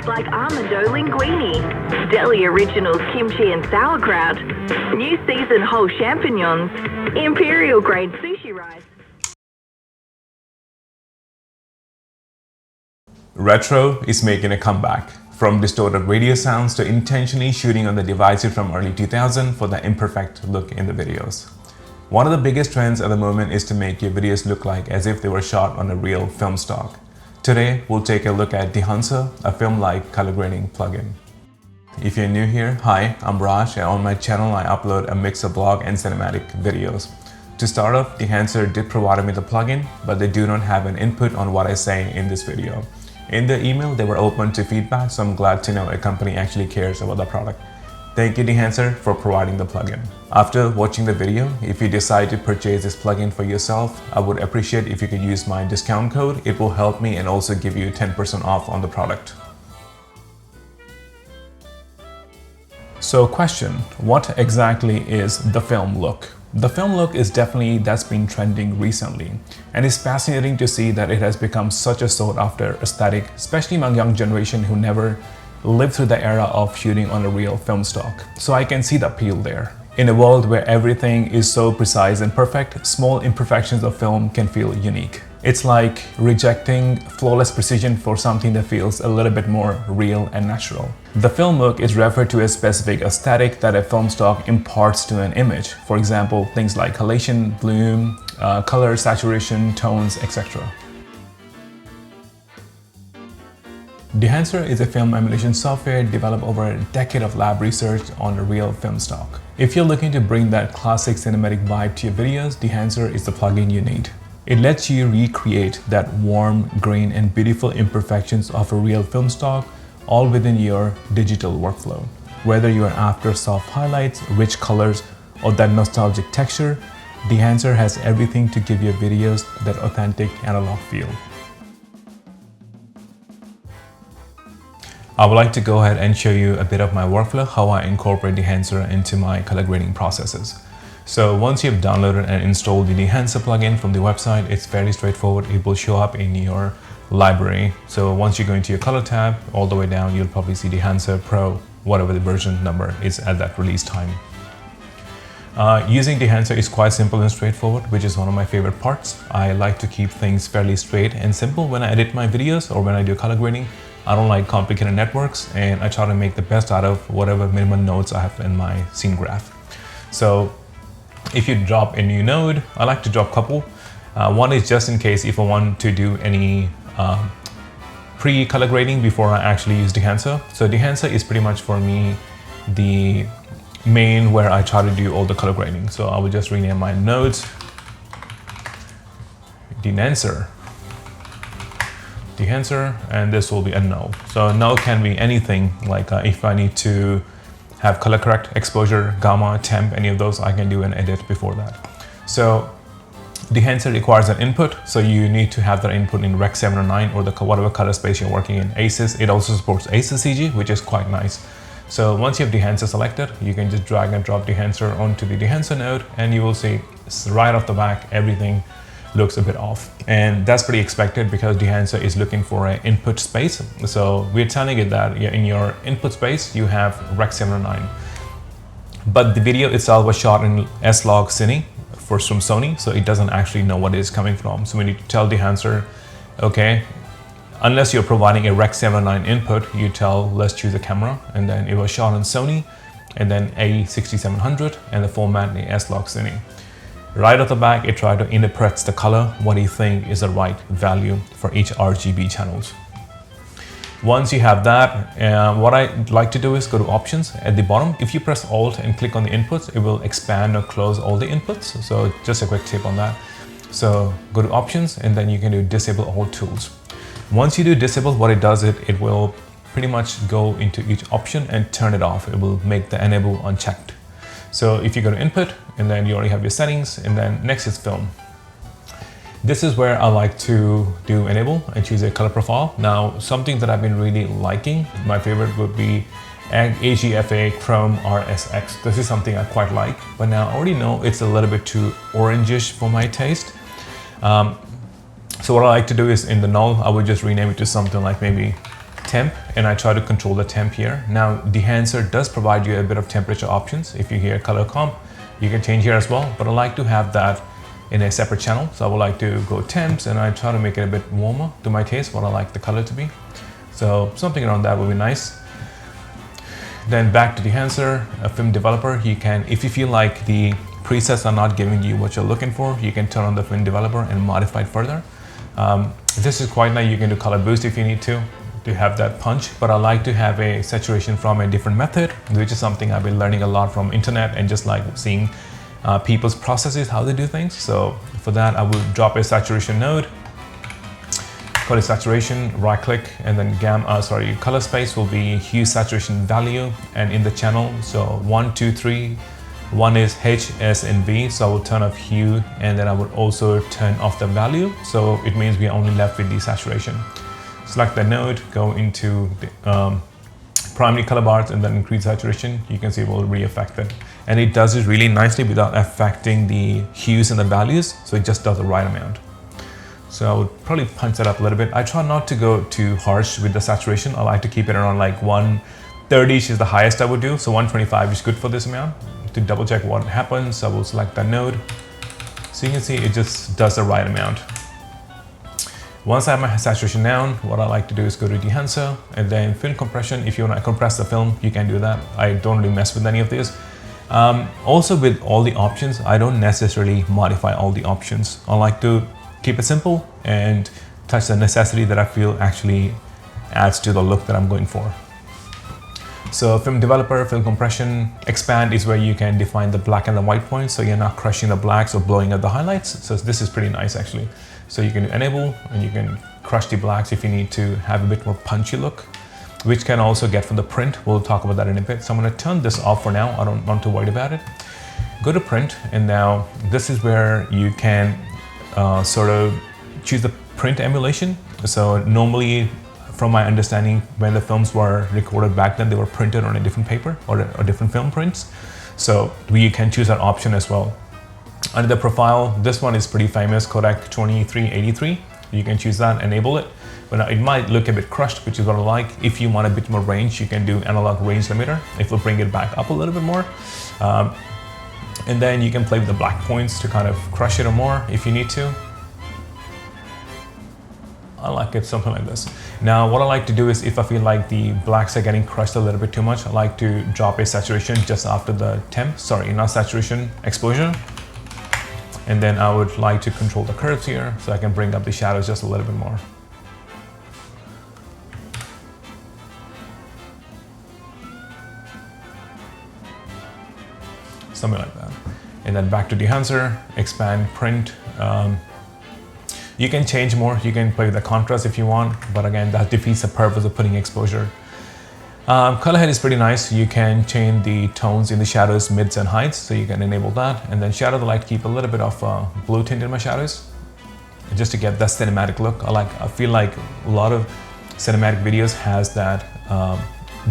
Like almond-o linguine, deli originals kimchi and sauerkraut, new season whole champignons, imperial grade sushi rice. Retro is making a comeback. From distorted radio sounds to intentionally shooting on the devices from early 2000 for the imperfect look in the videos. One of the biggest trends at the moment is to make your videos look like as if they were shot on a real film stock. Today, we'll take a look at Dehancer, a film-like color grading plugin. If you're new here, hi, I'm Raj, and on my channel I upload a mix of blog and cinematic videos. To start off, Dehancer did provide me the plugin, but they do not have an input on what I say in this video. In the email, they were open to feedback, so I'm glad to know a company actually cares about the product. Thank you, Dehancer, for providing the plugin. After watching the video, if you decide to purchase this plugin for yourself, I would appreciate if you could use my discount code. It will help me and also give you 10% off on the product. So question, what exactly is the film look? The film look is definitely that's been trending recently, and it's fascinating to see that it has become such a sought after aesthetic, especially among young generation who never lived through the era of shooting on a real film stock. So I can see the appeal there. In a world where everything is so precise and perfect, small imperfections of film can feel unique. It's like rejecting flawless precision for something that feels a little bit more real and natural. The film look is referred to as specific aesthetic that a film stock imparts to an image. For example, things like halation, bloom, color, saturation, tones, etc. Dehancer is a film emulation software developed over a decade of lab research on a real film stock. If you're looking to bring that classic cinematic vibe to your videos, Dehancer is the plugin you need. It lets you recreate that warm, grain, and beautiful imperfections of a real film stock, all within your digital workflow. Whether you are after soft highlights, rich colors, or that nostalgic texture, Dehancer has everything to give your videos that authentic analog feel. I would like to go ahead and show you a bit of my workflow, how I incorporate Dehancer into my color grading processes. So once you've downloaded and installed the Dehancer plugin from the website, it's fairly straightforward. It will show up in your library. So once you go into your color tab, all the way down, you'll probably see Dehancer Pro, whatever the version number is at that release time. Using Dehancer is quite simple and straightforward, which is one of my favorite parts. I like to keep things fairly straight and simple when I edit my videos or when I do color grading. I don't like complicated networks, and I try to make the best out of whatever minimal nodes I have in my scene graph. So if you drop a new node, I like to drop a couple. One is just in case if I want to do any pre-color grading before I actually use Dehancer. So Dehancer is pretty much for me the main where I try to do all the color grading. So I will just rename my nodes Dehancer, and this will be a null. So null can be anything, like if I need to have color correct, exposure, gamma, temp, any of those, I can do an edit before that. So Dehancer requires an input, so you need to have that input in Rec 709 or whatever color space you're working in. APSc, it also supports APSc, which is quite nice. So once you have Dehancer selected, you can just drag and drop Dehancer onto the Dehancer node, and you will see right off the back, everything looks a bit off. And that's pretty expected because Dehancer is looking for an input space. So we're telling it that in your input space, you have Rec 709. But the video itself was shot in S-Log Cine from Sony, so it doesn't actually know what it is coming from. So we need to tell Dehancer, okay, unless you're providing a Rec 709 input, you tell, let's choose a camera, and then it was shot on Sony, and then A6700, and the format in S-Log Cine. Right off the back, it tried to interpret the color, what do you think is the right value for each RGB channels. Once you have that, what I like to do is go to options at the bottom. If you press Alt and click on the inputs, it will expand or close all the inputs. So just a quick tip on that. So go to options, and then you can do disable all tools. Once you do disable, what it does, it will pretty much go into each option and turn it off. It will make the enable unchecked. So if you go to input, and then you already have your settings, and then next is film. This is where I like to do enable and choose a color profile. Now, something that I've been really liking, my favorite would be AGFA Chrome RSX. This is something I quite like, but now I already know it's a little bit too orangish for my taste. So what I like to do is in the null, I would just rename it to something like maybe temp, and I try to control the temp here. Now, Dehancer does provide you a bit of temperature options. If you hear color comp, you can change here as well, but I like to have that in a separate channel. So I would like to go temps, and I try to make it a bit warmer to my taste, what I like the color to be. So something around that would be nice. Then back to Dehancer, a film developer, you can, if you feel like the presets are not giving you what you're looking for, you can turn on the film developer and modify it further. This is quite nice. You can do color boost if you need to have that punch, but I like to have a saturation from a different method, which is something I've been learning a lot from internet and just like seeing people's processes, how they do things. So for that, I will drop a saturation node, call it saturation, right click, and then color space will be hue saturation value, and in the channel, so 1, 2, 3, one is H, S, and V, so I will turn off hue, and then I would also turn off the value, so it means we are only left with the saturation. Select the node, go into the primary color bars, and then increase saturation. You can see it will re-affect it. And it does it really nicely without affecting the hues and the values, so it just does the right amount. So I would probably punch that up a little bit. I try not to go too harsh with the saturation. I like to keep it around like 130-ish is the highest I would do, so 125 is good for this amount. To double check what happens, I will select that node. So you can see it just does the right amount. Once I have my saturation down, what I like to do is go to Dehancer, and then film compression. If you want to compress the film, you can do that. I don't really mess with any of these. Also with all the options, I don't necessarily modify all the options. I like to keep it simple and touch the necessity that I feel actually adds to the look that I'm going for. So film developer, film compression, expand is where you can define the black and the white points, so you're not crushing the blacks or blowing up the highlights. So this is pretty nice actually. So you can enable, and you can crush the blacks if you need to have a bit more punchy look, which can also get from the print. We'll talk about that in a bit. So I'm going to turn this off for now. I don't want to worry about it. Go to print, and now this is where you can sort of choose the print emulation. So normally, from my understanding, when the films were recorded back then, they were printed on a different paper or different film prints. So you can choose that option as well. Under the profile, this one is pretty famous, Kodak 2383. You can choose that, enable it. But it might look a bit crushed, which is what I like. If you want a bit more range, you can do analog range limiter. It will bring it back up a little bit more. And then you can play with the black points to kind of crush it or more if you need to. I like it something like this. Now, what I like to do is if I feel like the blacks are getting crushed a little bit too much, I like to drop a saturation just after the temp, sorry, not saturation, exposure. And then I would like to control the curves here so I can bring up the shadows just a little bit more. Something like that. And then back to Dehancer, expand, print. You can change more, you can play with the contrast if you want, but again, that defeats the purpose of putting exposure. Color head is pretty nice. You can change the tones in the shadows, mids and heights, so you can enable that. And then shadows, I like to keep a little bit of blue tint in my shadows, just to get that cinematic look. I feel like a lot of cinematic videos has that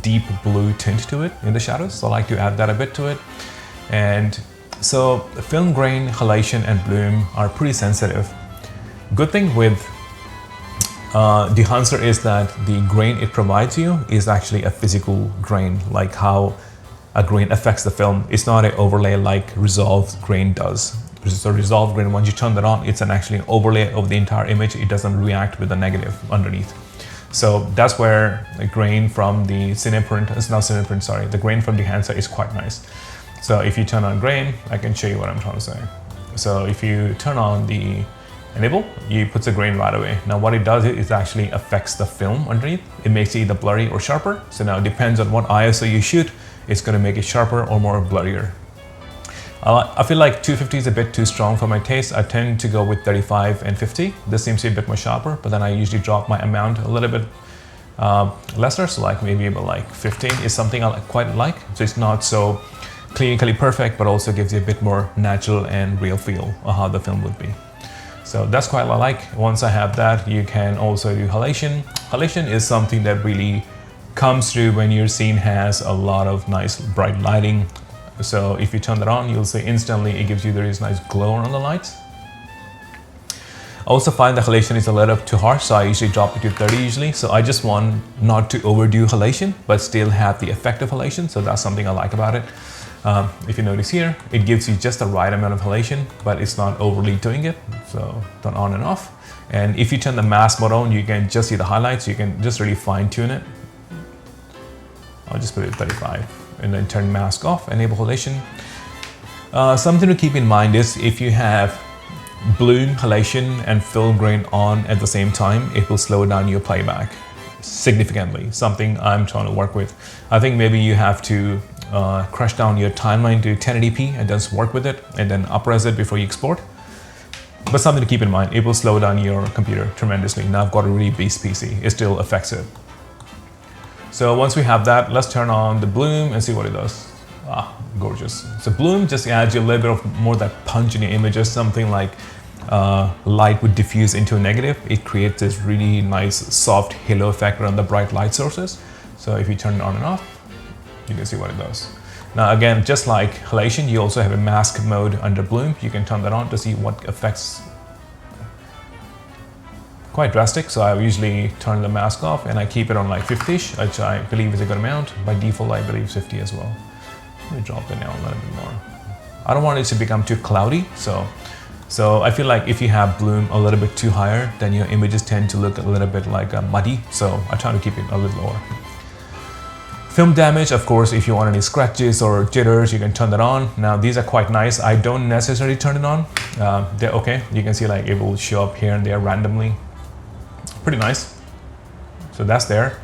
deep blue tint to it in the shadows, so I like to add that a bit to it. And so film grain, halation, and bloom are pretty sensitive. Good thing with Dehancer is that the grain it provides you is actually a physical grain, like how a grain affects the film. It's not an overlay like resolved grain does. So resolved grain, once you turn that on, it's actually an overlay of the entire image. It doesn't react with the negative underneath. So that's where the grain from the Cineprint, it's not Cineprint, sorry, the grain from Dehancer is quite nice. So if you turn on grain, I can show you what I'm trying to say. So if you turn on the enable, it puts the grain right away. Now what it does is actually affects the film underneath. It makes it either blurry or sharper. So now it depends on what ISO you shoot, it's going to make it sharper or more blurrier. I feel like 250 is a bit too strong for my taste. I tend to go with 35 and 50. This seems to be a bit more sharper, but then I usually drop my amount a little bit lesser. So like maybe about like 15 is something I quite like. So it's not so clinically perfect, but also gives you a bit more natural and real feel of how the film would be. So that's quite what I like. Once I have that, you can also do halation. Halation is something that really comes through when your scene has a lot of nice bright lighting. So if you turn that on, you'll see instantly it gives you this nice glow on the lights. I also find the halation is a little too harsh, so I usually drop it to 30 usually. So I just want not to overdo halation, but still have the effect of halation. So that's something I like about it. If you notice here, it gives you just the right amount of halation, but it's not overly doing it. So turn on and off. And if you turn the mask mode on, you can just see the highlights. You can just really fine tune it. I'll just put it at 35 and then turn mask off, enable halation. Something to keep in mind is if you have bloom, halation and film grain on at the same time, it will slow down your playback significantly, something I'm trying to work with. I think maybe you have to crush down your timeline to 1080p and just work with it and then up-res it before you export. But something to keep in mind, it will slow down your computer tremendously. Now I've got a really beast PC, it still affects it. So once we have that, let's turn on the bloom and see what it does. Ah, gorgeous. So bloom just adds you a little bit of more that punch in your images, something like light would diffuse into a negative. It creates this really nice soft halo effect around the bright light sources. So if you turn it on and off, you can see what it does. Now again, just like halation, you also have a mask mode under bloom. You can turn that on to see what effects. Quite drastic, so I usually turn the mask off and I keep it on like 50-ish, which I believe is a good amount. By default, I believe 50 as well. Let me drop it down a little bit more. I don't want it to become too cloudy, so I feel like if you have bloom a little bit too higher, then your images tend to look a little bit like muddy, so I try to keep it a little lower. Film damage, of course, if you want any scratches or jitters, you can turn that on. Now these are quite nice. I don't necessarily turn it on. They're okay. You can see like it will show up here and there randomly. Pretty nice. So that's there.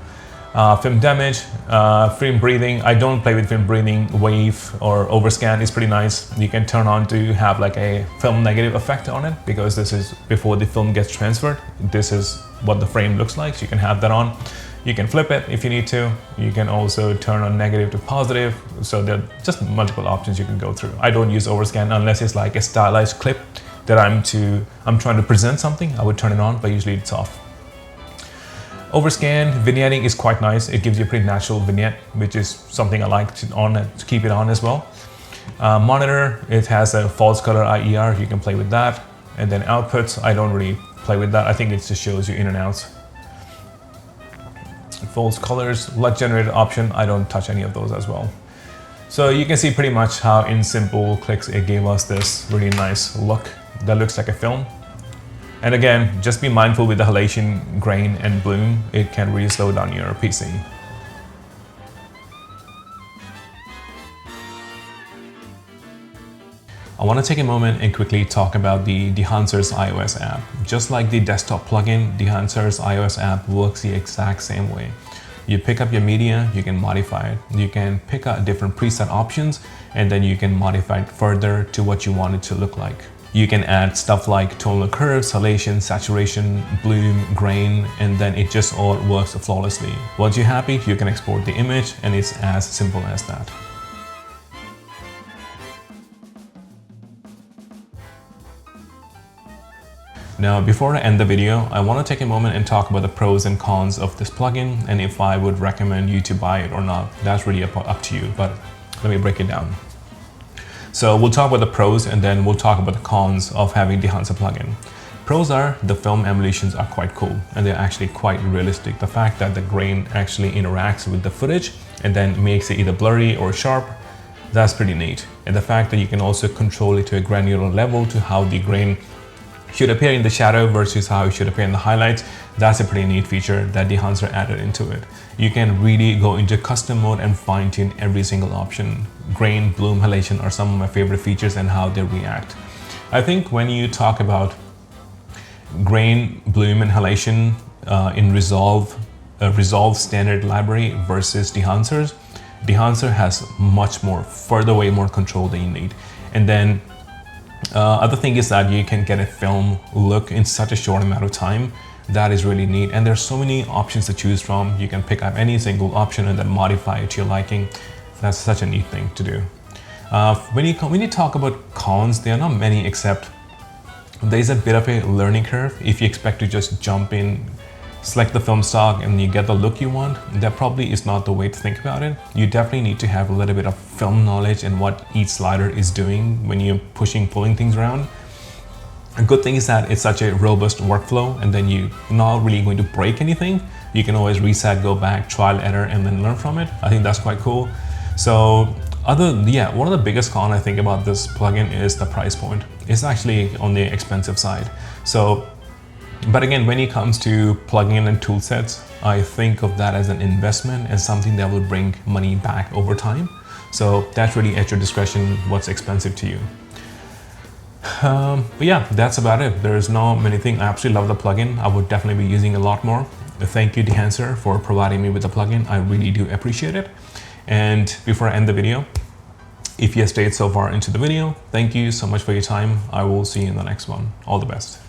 Film damage, film breathing. I don't play with film breathing. Wave or overscan is pretty nice. You can turn on to have like a film negative effect on it because this is before the film gets transferred. This is what the frame looks like. So you can have that on. You can flip it if you need to. You can also turn on negative to positive. So there are just multiple options you can go through. I don't use overscan unless it's like a stylized clip that I'm trying to present something. I would turn it on, but usually it's off. Overscan, vignetting is quite nice. It gives you a pretty natural vignette, which is something I like to keep it on as well. Monitor, it has a false color IER. You can play with that. And then outputs, I don't really play with that. I think it just shows you in and outs. False colors, LUT generated option, I don't touch any of those as well. So you can see pretty much how in simple clicks it gave us this really nice look that looks like a film. And again, just be mindful with the halation, grain and bloom. It can really slow down your PC. I want to take a moment and quickly talk about the Dehancer iOS app. Just like the desktop plugin, Dehancer iOS app works the exact same way. You pick up your media, you can modify it. You can pick out different preset options and then you can modify it further to what you want it to look like. You can add stuff like tonal curves, halation, saturation, bloom, grain, and then it just all works flawlessly. Once you're happy, you can export the image and it's as simple as that. Now, before I end the video, I want to take a moment and talk about the pros and cons of this plugin and if I would recommend you to buy it or not. That's really up to you, but let me break it down. So we'll talk about the pros and then we'll talk about the cons of having the Dehancer plugin. Pros are the film emulations are quite cool and they're actually quite realistic. The fact that the grain actually interacts with the footage and then makes it either blurry or sharp, that's pretty neat. And the fact that you can also control it to a granular level to how the grain should appear in the shadow versus how it should appear in the highlights, that's a pretty neat feature that Dehancer added into it. You can really go into custom mode and fine tune every single option. Grain, bloom, halation are some of my favorite features and how they react. I think when you talk about grain, bloom and halation in Resolve standard library versus Dehancer's, Dehancer has much more, further way more control than you need. And then other thing is that you can get a film look in such a short amount of time. That is really neat. And there's so many options to choose from. You can pick up any single option and then modify it to your liking. That's such a neat thing to do. When you talk about cons, there are not many except there's a bit of a learning curve. If you expect to just jump in, select the film stock, and you get the look you want, that probably is not the way to think about it. You definitely need to have a little bit of film knowledge and what each slider is doing when you're pulling things around. A good thing is that it's such a robust workflow, and then you're not really going to break anything. You can always reset, go back, trial, error, and then learn from it. I think that's quite cool. So one of the biggest cons I think about this plugin is the price point. It's actually on the expensive side. So, but again, when it comes to plugging in tool sets, I think of that as an investment and something that will bring money back over time. So that's really at your discretion what's expensive to you. But yeah, that's about it. There's not many things. I absolutely love the plugin. I would definitely be using a lot more. Thank you, Dehancer, for providing me with the plugin. I really do appreciate it. And before I end the video, if you have stayed so far into the video, thank you so much for your time. I will see you in the next one. All the best.